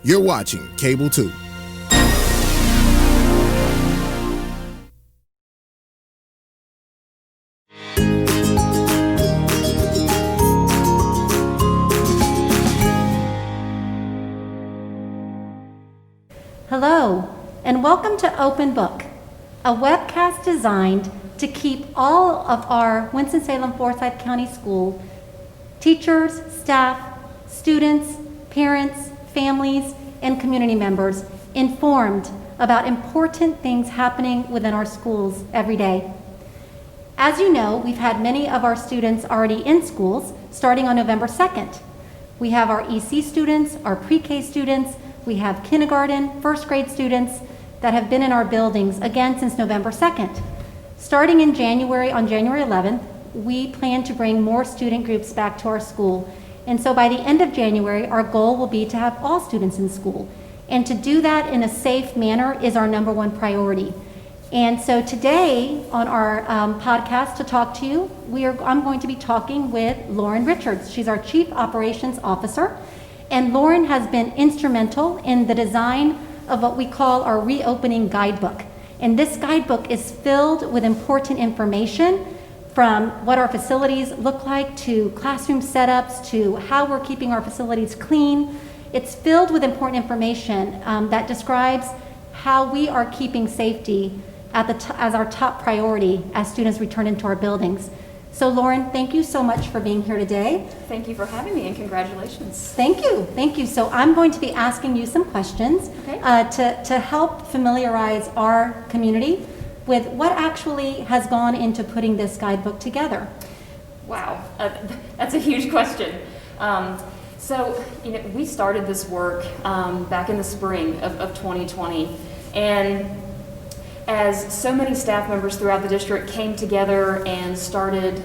You're watching Cable 2. Hello, and welcome to Open Book, a webcast designed to keep all of our Winston-Salem-Forsyth County School teachers, staff, students, parents, families, and community members informed about important things happening within our schools every day. As you know, we've had many of our students already in schools starting on November 2nd. We have our EC students, our pre-K students, we have kindergarten, first grade students that have been in our buildings again since November 2nd. Starting in January, on January 11th, we plan to bring more student groups back to our school. And so by the end of January, our goal will be to have all students in school. And to do that in a safe manner is our number one priority. And so today on our podcast to talk to you, I'm going to be talking with Lauren Richards. She's our Chief Operations Officer. And Lauren has been instrumental in the design of what we call our reopening guidebook. And this guidebook is filled with important information from what our facilities look like to classroom setups to how we're keeping our facilities clean. It's filled with important information that describes how we are keeping safety as our top priority as students return into our buildings. So Lauren, thank you so much for being here today. Thank you for having me and congratulations. Thank you. So I'm going to be asking you some questions to help familiarize our community with what actually has gone into putting this guidebook together. Wow, that's a huge question. We started this work back in the spring of 2020, and as so many staff members throughout the district came together and started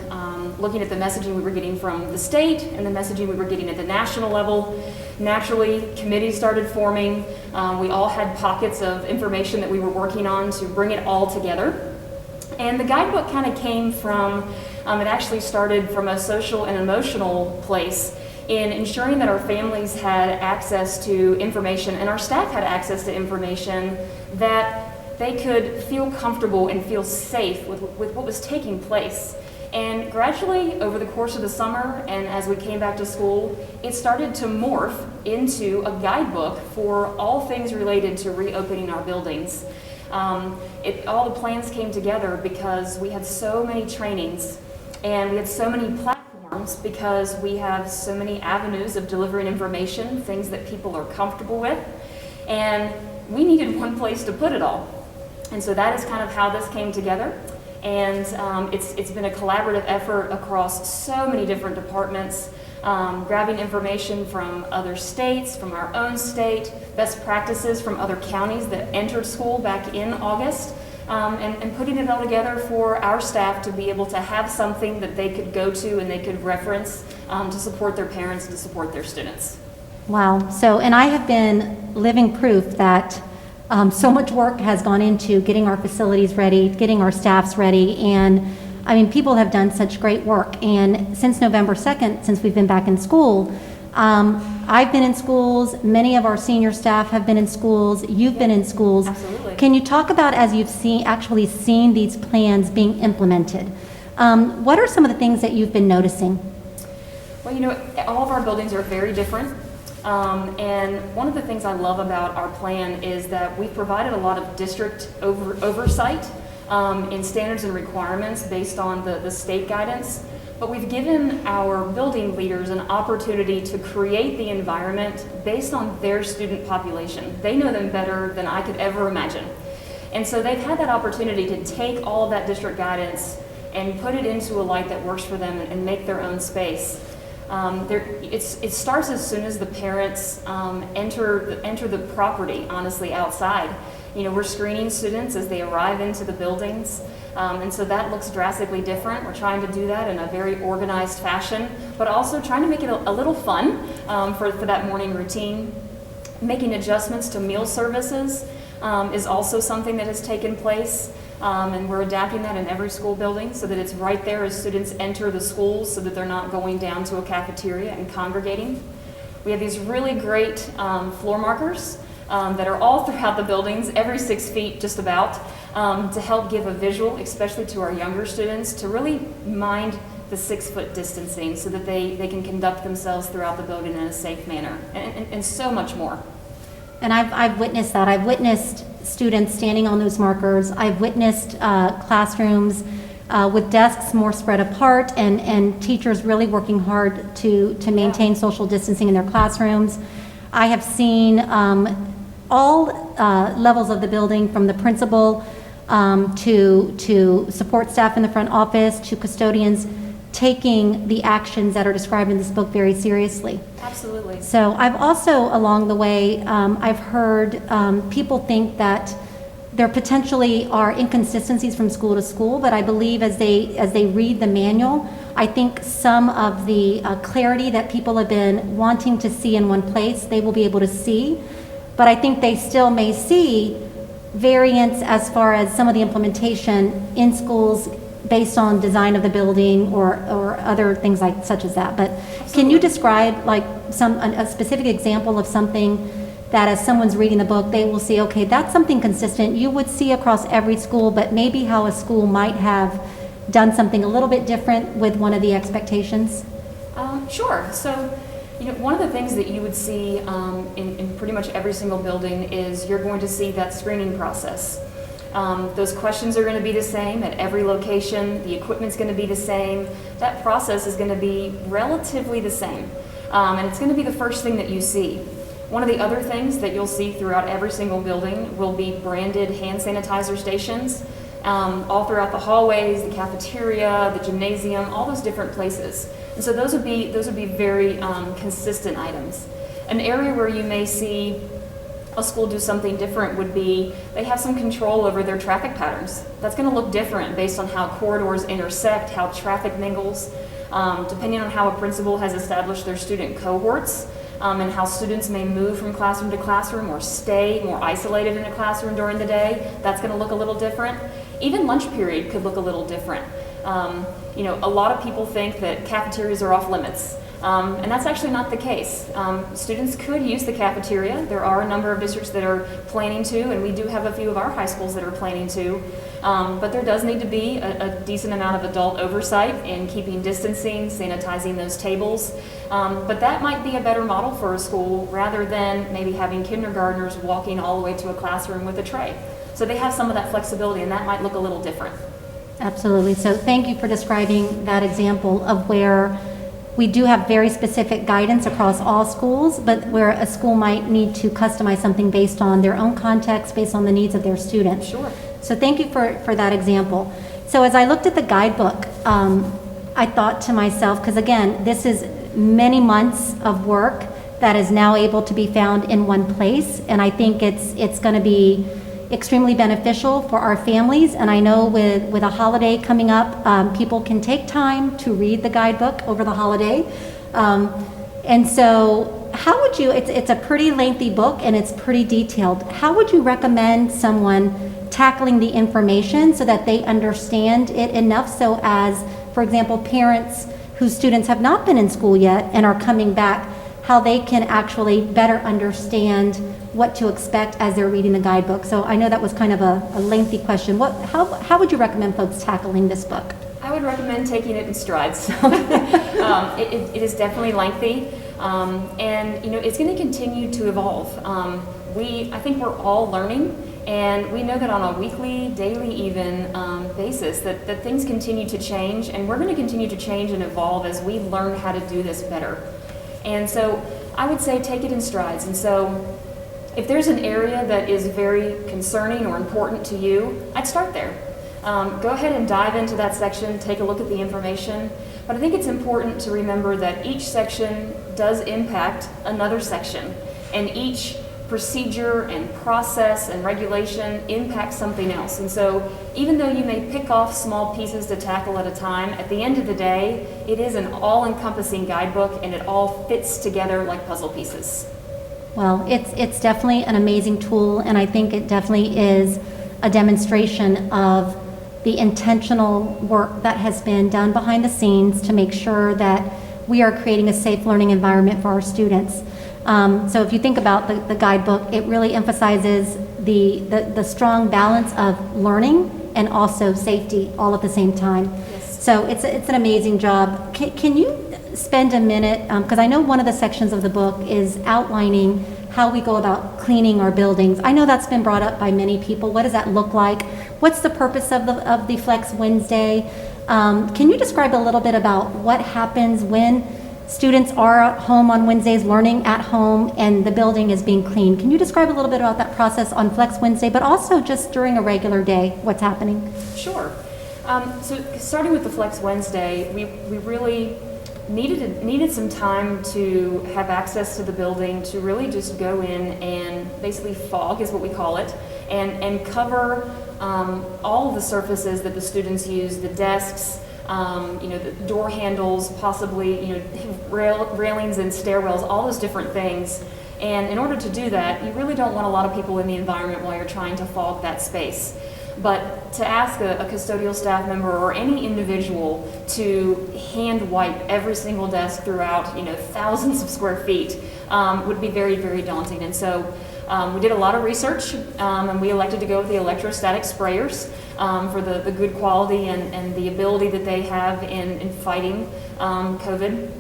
looking at the messaging we were getting from the state and the messaging we were getting at the national level, naturally committees started forming. We all had pockets of information that we were working on to bring it all together. And the guidebook kind of came from, it actually started from a social and emotional place in ensuring that our families had access to information and our staff had access to information that they could feel comfortable and feel safe with what was taking place. And gradually, over the course of the summer, and as we came back to school, it started to morph into a guidebook for all things related to reopening our buildings. All the plans came together because we had so many trainings and we had so many platforms because we have so many avenues of delivering information, things that people are comfortable with, and we needed one place to put it all. And so that is kind of how this came together. And it's been a collaborative effort across so many different departments, grabbing information from other states, from our own state, best practices from other counties that entered school back in August, and putting it all together for our staff to be able to have something that they could go to and they could reference to support their parents, to support their students. Wow. So, and I have been living proof that so much work has gone into getting our facilities ready, getting our staffs ready, and I mean, people have done such great work. And since November 2nd, since we've been back in school, I've been in schools, many of our senior staff have been in schools, you've been in schools. Absolutely. Can you talk about, as you've actually seen these plans being implemented, what are some of the things that you've been noticing? Well, all of our buildings are very different. And one of the things I love about our plan is that we've provided a lot of district oversight in standards and requirements based on the state guidance, but we've given our building leaders an opportunity to create the environment based on their student population. They know them better than I could ever imagine. And so they've had that opportunity to take all of that district guidance and put it into a light that works for them and make their own space. It starts as soon as the parents enter the property, honestly, outside. We're screening students as they arrive into the buildings, and so that looks drastically different. We're trying to do that in a very organized fashion, but also trying to make it a little fun for that morning routine. Making adjustments to meal services is also something that has taken place. And we're adapting that in every school building so that it's right there as students enter the schools so that they're not going down to a cafeteria and congregating. We have these really great floor markers that are all throughout the buildings, every 6 feet just about, to help give a visual, especially to our younger students, to really mind the 6-foot distancing so that they can conduct themselves throughout the building in a safe manner, and so much more. And I've witnessed that. I've witnessed students standing on those markers. I've witnessed classrooms with desks more spread apart and teachers really working hard to maintain social distancing in their classrooms. I have seen all levels of the building, from the principal to support staff in the front office to custodians, taking the actions that are described in this book very seriously. Absolutely. So I've also, along the way, I've heard people think that there potentially are inconsistencies from school to school, but I believe as they read the manual, I think some of the clarity that people have been wanting to see in one place, they will be able to see. But I think they still may see variance as far as some of the implementation in schools based on design of the building or other things like such as that. But Absolutely. Can you describe like a specific example of something that as someone's reading the book, they will see, okay, that's something consistent you would see across every school, but maybe how a school might have done something a little bit different with one of the expectations? Sure. So, one of the things that you would see in pretty much every single building is you're going to see that screening process. Those questions are going to be the same at every location. The equipment's going to be the same. That process is going to be relatively the same. And it's going to be the first thing that you see. One of the other things that you'll see throughout every single building will be branded hand sanitizer stations, all throughout the hallways, the cafeteria, the gymnasium, all those different places. And so those would be very consistent items. An area where you may see a school do something different would be they have some control over their traffic patterns. That's going to look different based on how corridors intersect, how traffic mingles, depending on how a principal has established their student cohorts, and how students may move from classroom to classroom or stay more isolated in a classroom during the day. That's going to look a little different. Even lunch period could look a little different. A lot of people think that cafeterias are off limits. And that's actually not the case. Students could use the cafeteria. There are a number of districts that are planning to, and we do have a few of our high schools that are planning to. But there does need to be a decent amount of adult oversight in keeping distancing, sanitizing those tables. But that might be a better model for a school rather than maybe having kindergartners walking all the way to a classroom with a tray. So they have some of that flexibility, and that might look a little different. Absolutely. So thank you for describing that example of where we do have very specific guidance across all schools, but where a school might need to customize something based on their own context, based on the needs of their students. Sure. So thank you for that example. So as I looked at the guidebook, I thought to myself, because again, this is many months of work that is now able to be found in one place, and I think it's going to be extremely beneficial for our families. And I know with a holiday coming up, people can take time to read the guidebook over the holiday. And so how would you, it's a pretty lengthy book and it's pretty detailed. How would you recommend someone tackling the information so that they understand it enough so as, for example, parents whose students have not been in school yet and are coming back, how they can actually better understand what to expect as they're reading the guidebook? So I know that was kind of a lengthy question. How would you recommend folks tackling this book? I would recommend taking it in strides. It is definitely lengthy, and it's going to continue to evolve. I think we're all learning, and we know that on a weekly, daily even basis that things continue to change, and we're going to continue to change and evolve as we learn how to do this better. And so I would say take it in strides. And so if there's an area that is very concerning or important to you, I'd start there. Go ahead and dive into that section, take a look at the information. But I think it's important to remember that each section does impact another section, and each procedure and process and regulation impacts something else. And so even though you may pick off small pieces to tackle at a time, at the end of the day, it is an all-encompassing guidebook, and it all fits together like puzzle pieces. Well, it's definitely an amazing tool, and I think it definitely is a demonstration of the intentional work that has been done behind the scenes to make sure that we are creating a safe learning environment for our students. So if you think about the guidebook, it really emphasizes the strong balance of learning and also safety all at the same time. Yes. So it's an amazing job. Can you spend a minute, because I know one of the sections of the book is outlining how we go about cleaning our buildings. I know that's been brought up by many people. What does that look like? What's the purpose of the Flex Wednesday? Can you describe a little bit about what happens when students are at home on Wednesdays, learning at home, and the building is being cleaned? Can you describe a little bit about that process on Flex Wednesday, but also just during a regular day, what's happening? Sure. So starting with the Flex Wednesday, we really needed some time to have access to the building to really just go in and basically fog is what we call it, and cover all of the surfaces that the students use, the desks, the door handles, possibly, railings and stairwells, all those different things. And in order to do that, you really don't want a lot of people in the environment while you're trying to fog that space. But to ask a custodial staff member or any individual to hand wipe every single desk throughout, thousands of square feet would be very, very daunting. And so we did a lot of research, and we elected to go with the electrostatic sprayers for the good quality and the ability that they have in fighting COVID,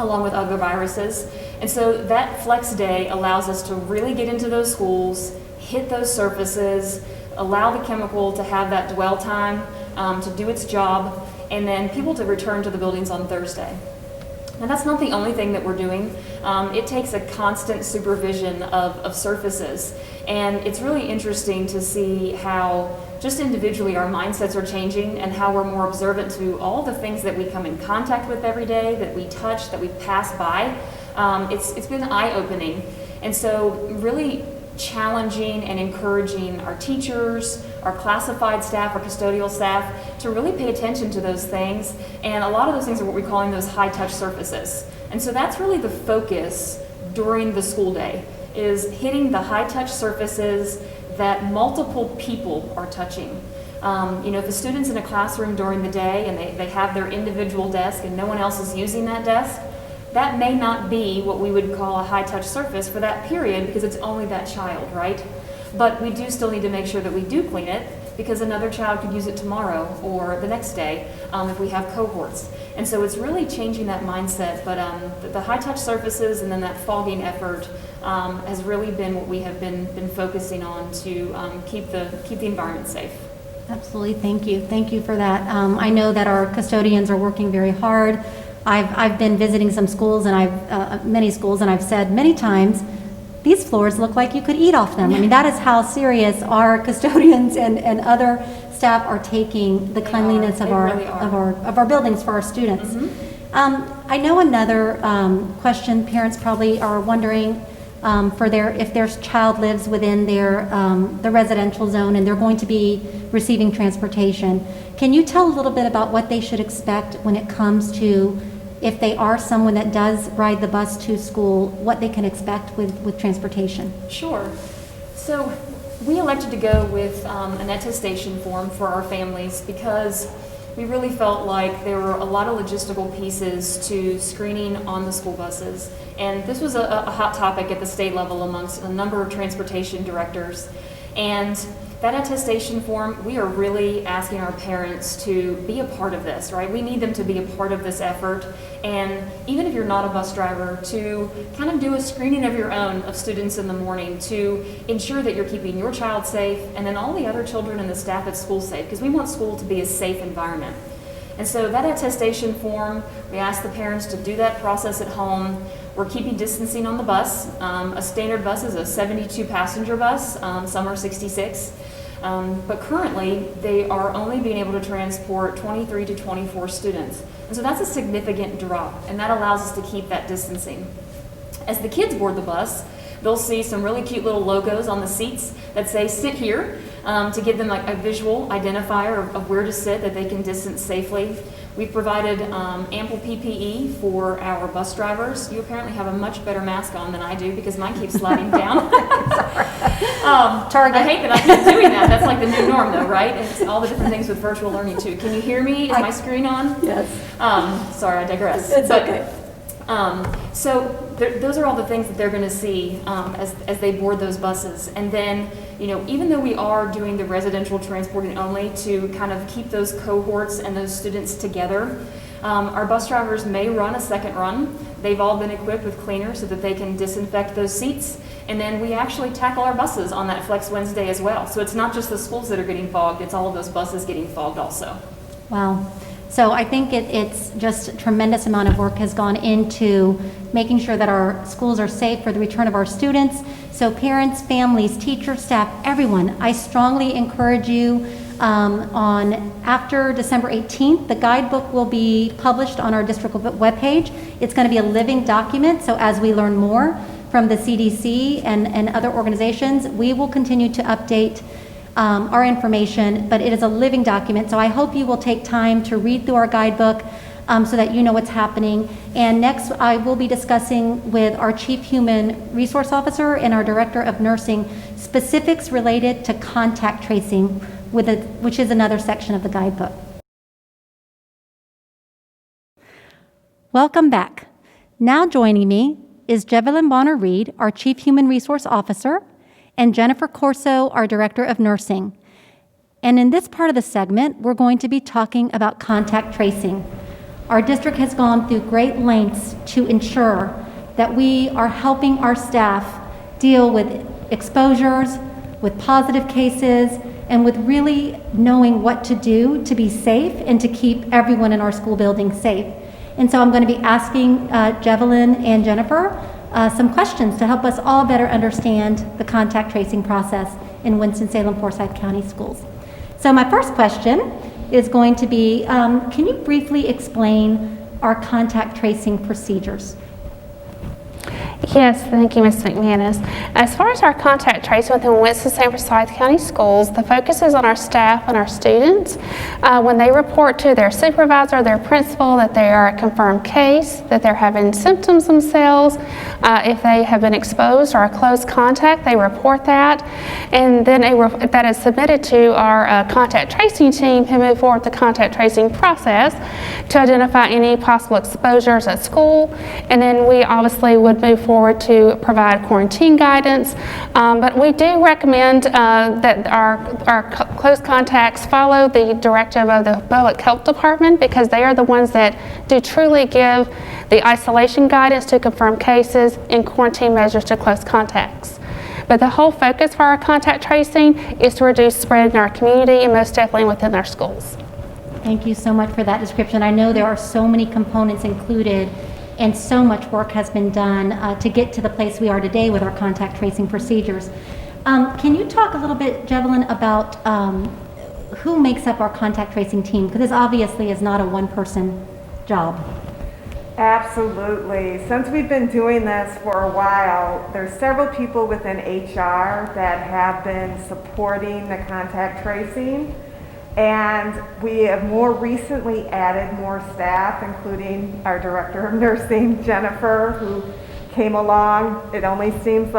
along with other viruses. And so that Flex Day allows us to really get into those schools, hit those surfaces, allow the chemical to have that dwell time to do its job, and then people to return to the buildings on Thursday. Now that's not the only thing that we're doing. It takes a constant supervision of surfaces, and it's really interesting to see how just individually our mindsets are changing and how we're more observant to all the things that we come in contact with every day, that we touch, that we pass by. It's been eye-opening, and so really challenging and encouraging our teachers, our classified staff, our custodial staff to really pay attention to those things. And a lot of those things are what we're calling those high-touch surfaces. And so that's really the focus during the school day, is hitting the high-touch surfaces that multiple people are touching. If the student's in a classroom during the day and they have their individual desk and no one else is using that desk, that may not be what we would call a high-touch surface for that period because it's only that child, right? But we do still need to make sure that we do clean it because another child could use it tomorrow or the next day if we have cohorts. And so it's really changing that mindset. But the high-touch surfaces and then that fogging effort has really been what we have been focusing on to keep the environment safe. Absolutely, thank you. Thank you for that. I know that our custodians are working very hard. I've been visiting some schools and many schools, and I've said many times, these floors look like you could eat off them. I mean, that is how serious our custodians and other staff are taking the cleanliness of our buildings for our students. Mm-hmm. I know another question parents probably are wondering if their child lives within the residential zone and they're going to be receiving transportation. Can you tell a little bit about what they should expect when it comes to if they are someone that does ride the bus to school, what they can expect with transportation? Sure. So we elected to go with an attestation form for our families because we really felt like there were a lot of logistical pieces to screening on the school buses. And this was a hot topic at the state level amongst a number of transportation directors. And that attestation form, we are really asking our parents to be a part of this, right? We need them to be a part of this effort. And even if you're not a bus driver, to kind of do a screening of your own of students in the morning to ensure that you're keeping your child safe and then all the other children and the staff at school safe, because we want school to be a safe environment. And so that attestation form, we ask the parents to do that process at home. We're keeping distancing on the bus. A standard bus is a 72 passenger bus, some are 66. But currently, they are only being able to transport 23 to 24 students. And so that's a significant drop, and that allows us to keep that distancing. As the kids board the bus, they'll see some really cute little logos on the seats that say sit here to give them like a visual identifier of where to sit that they can distance safely. We've provided ample PPE for our bus drivers. You apparently have a much better mask on than I do because mine keeps sliding down. Target. I hate that I keep doing that. That's like the new norm though, right? It's all the different things with virtual learning too. Can you hear me? Is my screen on? Yes. Sorry, I digress. It's okay. Those are all the things that they're going to see as they board those buses. And then, even though we are doing the residential transporting only to kind of keep those cohorts and those students together, our bus drivers may run a second run. They've all been equipped with cleaners so that they can disinfect those seats. And then we actually tackle our buses on that Flex Wednesday as well. So it's not just the schools that are getting fogged, it's all of those buses getting fogged also. Wow. So I think it's just a tremendous amount of work has gone into making sure that our schools are safe for the return of our students. So parents, families, teachers, staff, everyone, I strongly encourage you after December 18th, the guidebook will be published on our district webpage. It's going to be a living document, so as we learn more from the CDC and other organizations, we will continue to update our information, but it is a living document, so I hope you will take time to read through our guidebook so that you know what's happening. And next, I will be discussing with our Chief Human Resource Officer and our Director of Nursing specifics related to contact tracing, which is another section of the guidebook. Welcome back. Now joining me is Jevelyn Bonner-Reed, our Chief Human Resource Officer, and Jennifer Corso, our Director of Nursing. And in this part of the segment, we're going to be talking about contact tracing. Our district has gone through great lengths to ensure that we are helping our staff deal with exposures, with positive cases, and with really knowing what to do to be safe and to keep everyone in our school building safe. And so I'm going to be asking Jevelyn and Jennifer some questions to help us all better understand the contact tracing process in Winston-Salem Forsyth County Schools. So my first question is going to be, can you briefly explain our contact tracing procedures? Yes, thank you, Ms. McManus. As far as our contact tracing within Winston-Salem Forsyth County Schools, the focus is on our staff and our students. When they report to their supervisor, their principal, that they are a confirmed case, that they're having symptoms themselves, if they have been exposed or a close contact, they report that. And then that is submitted to our contact tracing team, who move forward with the contact tracing process to identify any possible exposures at school. And then we obviously would move forward to provide quarantine guidance, but we do recommend that our close contacts follow the directive of the Public Health Department, because they are the ones that do truly give the isolation guidance to confirm cases and quarantine measures to close contacts. But the whole focus for our contact tracing is to reduce spread in our community and most definitely within our schools. Thank you so much for that description. I know there are so many components included and so much work has been done to get to the place we are today with our contact tracing procedures. Can you talk a little bit, Jevelyn, about who makes up our contact tracing team? Because this obviously is not a one-person job. Absolutely. Since we've been doing this for a while, there's several people within HR that have been supporting the contact tracing. And we have more recently added more staff, including our Director of Nursing, Jennifer, who came along. It probably seems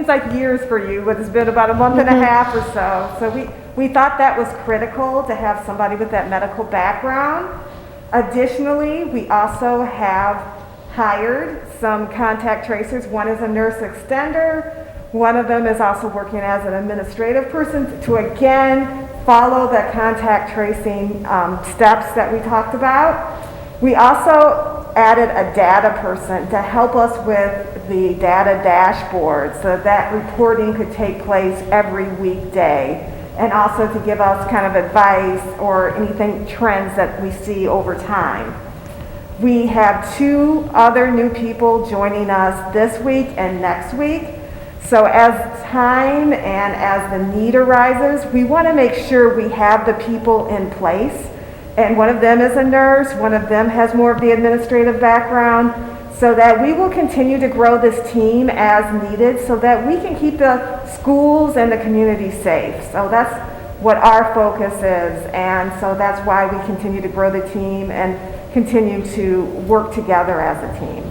like years for you, but it's been about a month and a half or so. So we thought that was critical to have somebody with that medical background. Additionally, we also have hired some contact tracers. One is a nurse extender. One of them is also working as an administrative person to again follow the contact tracing steps that we talked about. We also added a data person to help us with the data dashboard so that reporting could take place every weekday, and also to give us kind of advice or anything, trends that we see over time. We have 2 other new people joining us this week and next week. So as time and as the need arises, we want to make sure we have the people in place. And one of them is a nurse, one of them has more of the administrative background, so that we will continue to grow this team as needed so that we can keep the schools and the community safe. So that's what our focus is, and so that's why we continue to grow the team and continue to work together as a team.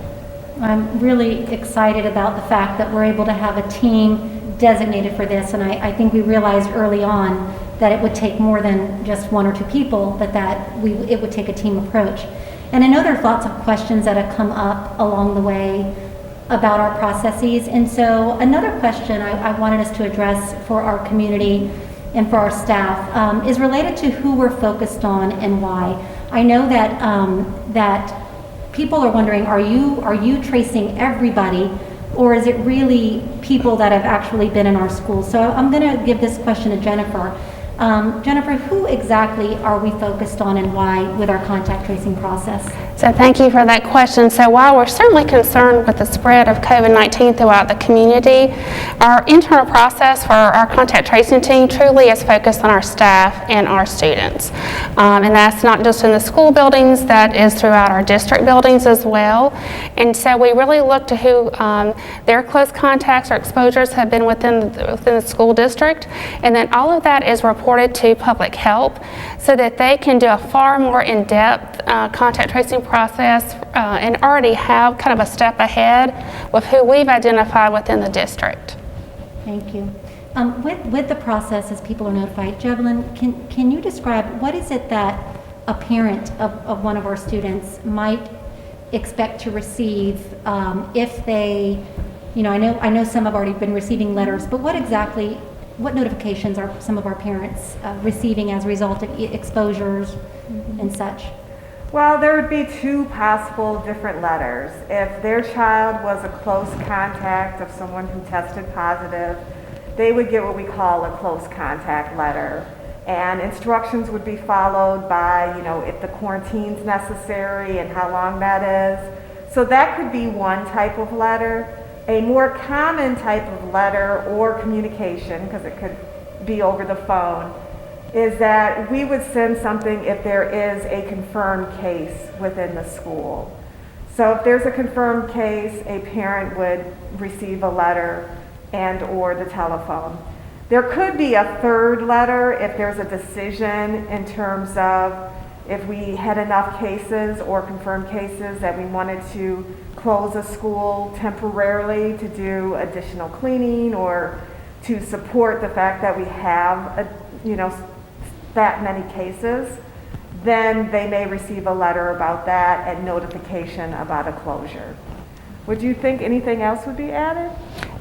I'm really excited about the fact that we're able to have a team designated for this, and I think we realized early on that it would take more than just 1 or 2 people, but that it would take a team approach. And I know there's lots of questions that have come up along the way about our processes. And so another question I wanted us to address for our community and for our staff is related to who we're focused on and why. I know that that people are wondering, are you tracing everybody, or is it really people that have actually been in our schools? So I'm going to give this question to Jennifer. Jennifer, who exactly are we focused on and why with our contact tracing process? So thank you for that question. So while we're certainly concerned with the spread of COVID-19 throughout the community, our internal process for our contact tracing team truly is focused on our staff and our students. And that's not just in the school buildings, that is throughout our district buildings as well. And so we really look to who their close contacts or exposures have been within the school district. And then all of that is reported to public health so that they can do a far more in-depth contact tracing process and already have kind of a step ahead with who we've identified within the district. Thank you. With the process as people are notified, Jevelyn, can you describe what is it that a parent of one of our students might expect to receive if they, I know some have already been receiving letters, but what notifications are some of our parents receiving as a result of exposures and such? Well, there would be two possible different letters. If their child was a close contact of someone who tested positive, they would get what we call a close contact letter. And instructions would be followed by, if the quarantine's necessary and how long that is. So that could be one type of letter. A more common type of letter or communication, because it could be over the phone, is that we would send something if there is a confirmed case within the school. So if there's a confirmed case, a parent would receive a letter and or the telephone. There could be a third letter if there's a decision in terms of if we had enough cases or confirmed cases that we wanted to close a school temporarily to do additional cleaning or to support the fact that we have that many cases, then they may receive a letter about that and notification about a closure. Would you think anything else would be added?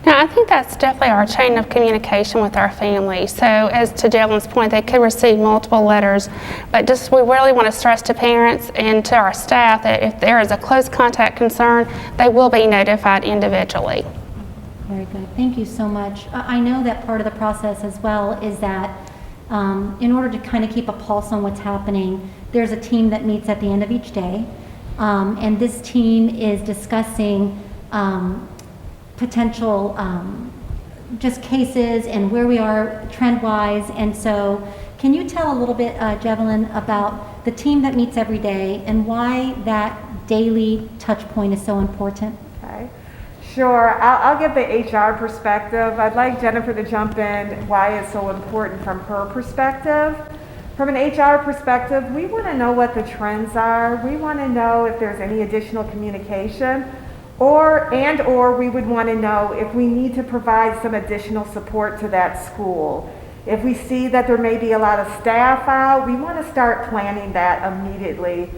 Now, I think that's definitely our chain of communication with our family. So as to Jalen's point, they could receive multiple letters, but just we really want to stress to parents and to our staff that if there is a close contact concern, they will be notified individually. Very good. Thank you so much. I know that part of the process as well is that in order to kind of keep a pulse on what's happening, there's a team that meets at the end of each day. And this team is discussing potential just cases and where we are trend-wise. And so can you tell a little bit, Jevelyn, about the team that meets every day and why that daily touch point is so important? Okay. Sure. I'll give the HR perspective. I'd like Jennifer to jump in why it's so important from her perspective. From an HR perspective, we want to know what the trends are. We want to know if there's any additional communication, or we would want to know if we need to provide some additional support to that school. If we see that there may be a lot of staff out, we want to start planning that immediately.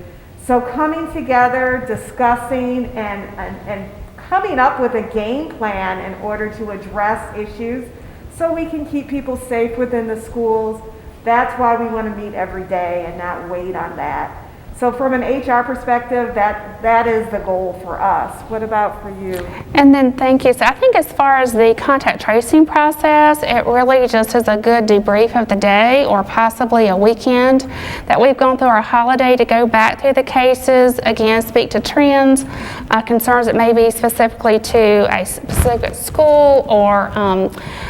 So coming together, discussing, and coming up with a game plan in order to address issues so we can keep people safe within the schools. That's why we want to meet every day and not wait on that. So from an HR perspective, that is the goal for us. What about for you? And then thank you. So I think as far as the contact tracing process, it really just is a good debrief of the day or possibly a weekend that we've gone through our holiday to go back through the cases, again, speak to trends, concerns that may be specifically to a specific school or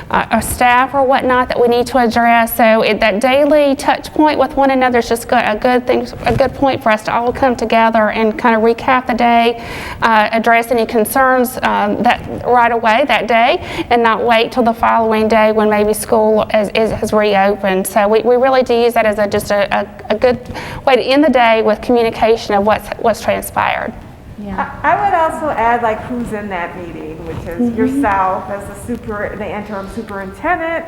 a staff or whatnot that we need to address. So that daily touch point with one another is just a good point for us to all come together and kind of recap the day, address any concerns that right away that day, and not wait till the following day when maybe school has reopened. So we really do use that as just a good way to end the day with communication of what's transpired. Yeah. I would also add who's in that meeting, which is yourself as the interim superintendent,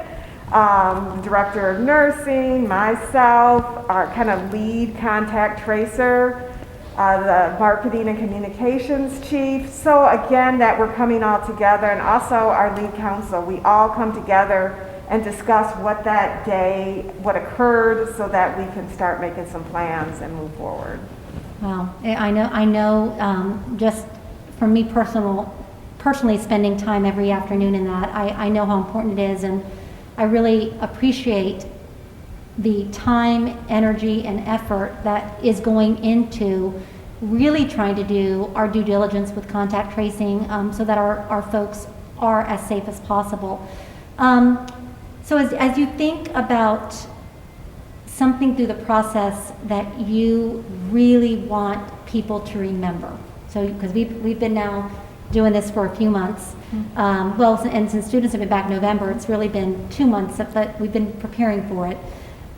the director of nursing, myself, our kind of lead contact tracer. the marketing and communications chief. So again, that we're coming all together, and also our lead counsel. We all come together and discuss what that day, what occurred, so that we can start making some plans and move forward. Wow, I know, just for me personally spending time every afternoon in that, I know how important it is, and I really appreciate the time, energy, and effort that is going into really trying to do our due diligence with contact tracing, so that our folks are as safe as possible. So as you think about something through the process that you really want people to remember, so because we've been now doing this for a few months, well, and since students have been back in November, it's really been 2 months, but we've been preparing for it.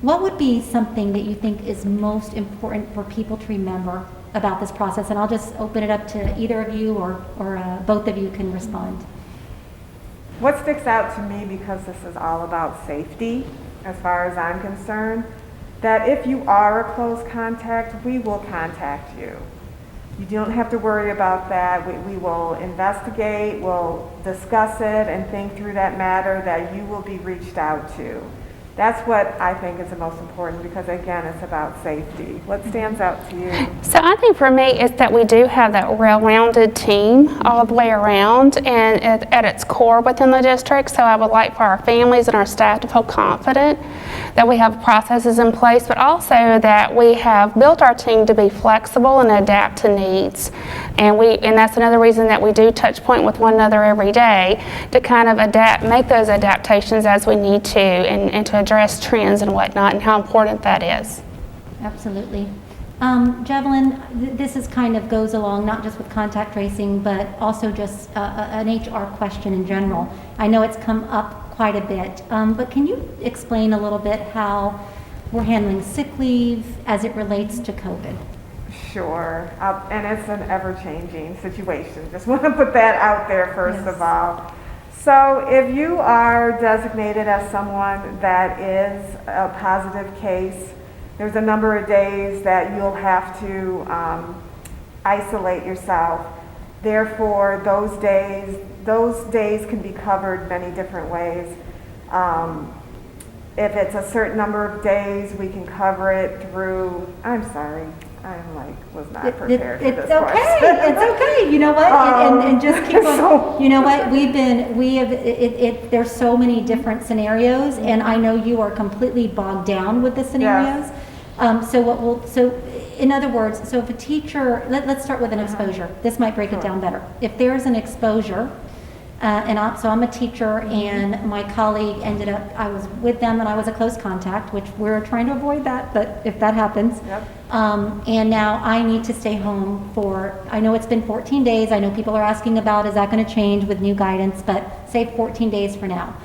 What would be something that you think is most important for people to remember about this process? And I'll just open it up to either of you, or both of you can respond. What sticks out to me, because this is all about safety, as far as I'm concerned, that if you are a close contact, we will contact you. You don't have to worry about that. We will investigate, we'll discuss it, and think through that matter, that you will be reached out to. That's what I think is the most important, because again, it's about safety. What stands out to you? So I think for me, it's that we do have that well-rounded team all the way around, and at its core within the district. So I would like for our families and our staff to feel confident that we have processes in place, but also that we have built our team to be flexible and adapt to needs. And that's another reason that we do touch point with one another every day, to kind of make those adaptations as we need to, and to address trends and whatnot, and how important that is. Absolutely. Javelin, this is kind of goes along not just with contact tracing, but also just an HR question in general. I know it's come up quite a bit, but can you explain a little bit how we're handling sick leave as it relates to COVID? Sure, and it's an ever-changing situation. Just want to put that out there first of all. So if you are designated as someone that is a positive case, there's a number of days that you'll have to isolate yourself. Therefore, those days can be covered many different ways. If it's a certain number of days, we can cover it through, I'm sorry, was not prepared for this question. It's okay. You know what? And just keep on. You know what? There's so many different scenarios, and I know you are completely bogged down with the scenarios. Yes. So in other words, so if a teacher, let's start with an exposure. This might break it down better. If there's an exposure, so I'm a teacher, and my colleague I was with them and I was a close contact, which we're trying to avoid that, but if that happens. Yep. And now I need to stay home I know it's been 14 days. I know people are asking about, is that going to change with new guidance, but say 14 days for now.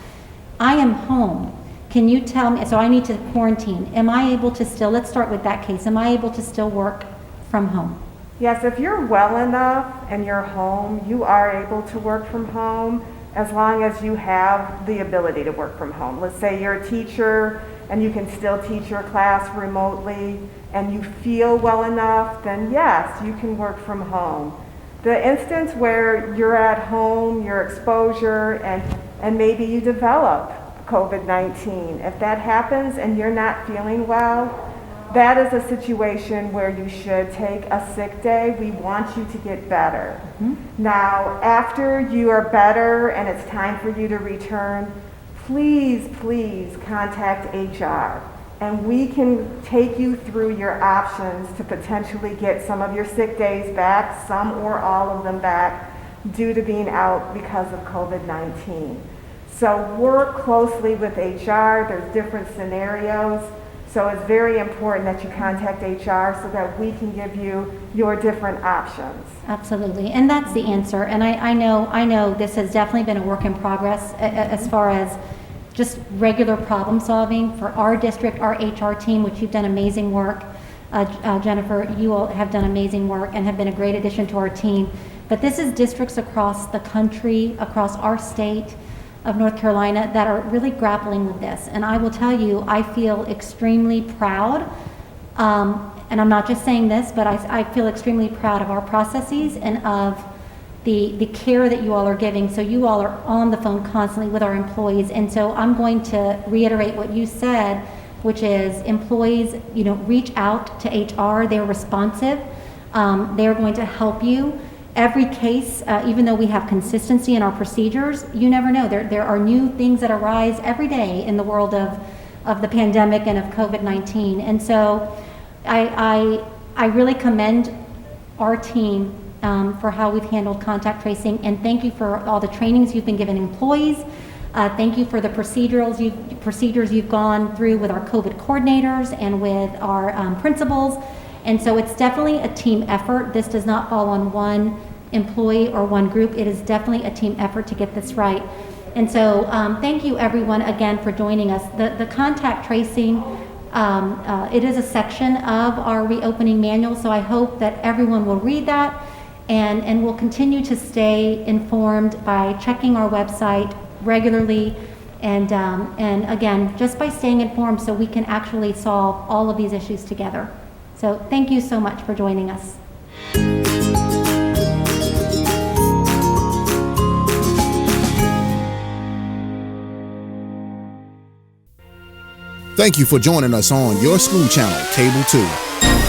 I am home. Can you tell me, so I need to quarantine. Am I able to still, let's start with that case. Am I able to still work from home? Yes, if you're well enough and you're home, you are able to work from home, as long as you have the ability to work from home. Let's say you're a teacher and you can still teach your class remotely, and you feel well enough, then yes, you can work from home. The instance where you're at home, your exposure, and maybe you develop COVID-19, if that happens and you're not feeling well, that is a situation where you should take a sick day. We want you to get better. Mm-hmm. Now, after you are better and it's time for you to return, please contact HR. And we can take you through your options to potentially get some of your sick days back, some or all of them back, due to being out because of COVID-19. So work closely with HR. There's different scenarios. So it's very important that you contact HR so that we can give you your different options. Absolutely, and that's the answer. And I know this has definitely been a work in progress as far as just regular problem solving for our district, our HR team, which you've done amazing work. Jennifer, you all have done amazing work and have been a great addition to our team. But this is districts across the country, across our state of North Carolina, that are really grappling with this. And I will tell you, I feel extremely proud and I'm not just saying this, but I feel extremely proud of our processes and of the care that you all are giving. So you all are on the phone constantly with our employees. And so I'm going to reiterate what you said, which is employees, reach out to HR. They're responsive. They're going to help you. Every case, even though we have consistency in our procedures, you never know. There are new things that arise every day in the world of the pandemic and of COVID-19. And so I really commend our team for how we've handled contact tracing, and thank you for all the trainings you've been giving employees. Thank you for the procedures you've gone through with our COVID coordinators and with our principals. And so it's definitely a team effort. This does not fall on one employee or one group. It is definitely a team effort to get this right. And so thank you everyone again for joining us. The contact tracing, it is a section of our reopening manual, so I hope that everyone will read that and will continue to stay informed by checking our website regularly and again, just by staying informed so we can actually solve all of these issues together. So thank you so much for joining us. Thank you for joining us on your school channel, Cable 2.